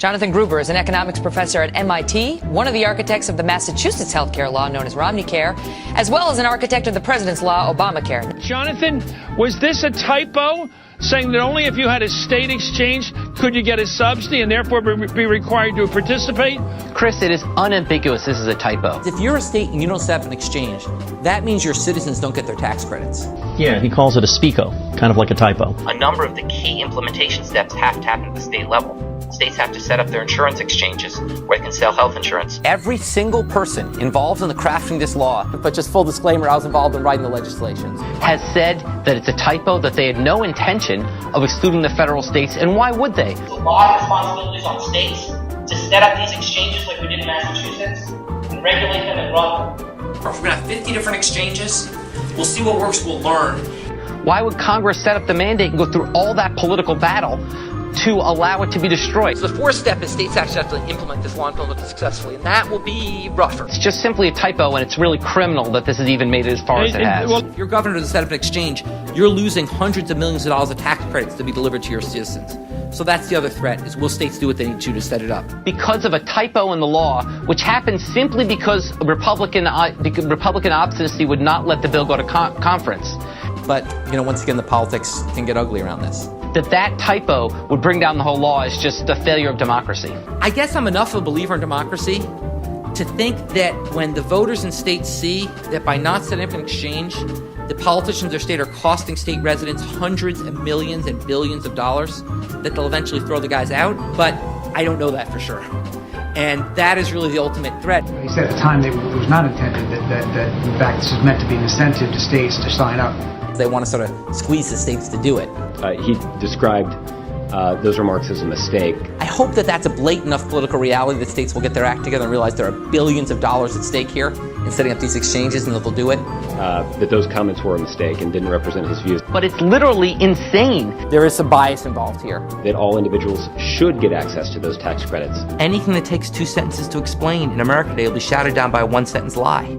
Jonathan Gruber is an economics professor at MIT, one of the architects of the Massachusetts healthcare law known as Romneycare, as well as an architect of the president's law, Obamacare. Jonathan, was this a typo, saying that only if you had a state exchange could you get a subsidy and therefore be required to participate? Chris, it is unambiguous this is a typo. If you're a state and you don't set up an exchange, that means your citizens don't get their tax credits. Yeah, he calls it a speako, kind of like a typo. A number of the key implementation steps have to happen at the state level. States have to set up their insurance exchanges where they can sell health insurance. Every single person involved in the crafting this law, but just full disclaimer, I was involved in writing the legislation, has said that it's a typo, that they had no intention of excluding the federal states, and why would they? The law responsibilities on states to set up these exchanges like we did in Massachusetts and regulate them and run them. If we're going to have 50 different exchanges, we'll see what works, we'll learn. Why would Congress set up the mandate and go through all that political battle to allow it to be destroyed? So the fourth step is states actually have to implement this law and implement it successfully, and that will be rougher. It's just simply a typo, and it's really criminal that this has even made it as far as it has. If your governor doesn't set up an exchange, you're losing hundreds of millions of dollars of tax credits to be delivered to your citizens. So that's the other threat, is will states do what they need to set it up? Because of a typo in the law, which happened simply because Republican obstinacy would not let the bill go to conference. But, once again, the politics can get ugly around this. That typo would bring down the whole law is just a failure of democracy. I guess I'm enough of a believer in democracy to think that when the voters in states see that by not setting up an exchange, the politicians of their state are costing state residents hundreds of millions and billions of dollars, that they'll eventually throw the guys out. But I don't know that for sure. And that is really the ultimate threat. He said at the time that it was not intended, that in fact this was meant to be an incentive to states to sign up. They want to sort of squeeze the states to do it. He described those remarks as a mistake. I hope that that's a blatant enough political reality that states will get their act together and realize there are billions of dollars at stake here in setting up these exchanges, and that they'll do it. That those comments were a mistake and didn't represent his views. But it's literally insane. There is some bias involved here. That all individuals should get access to those tax credits. Anything that takes two sentences to explain in America today will be shouted down by a one-sentence lie.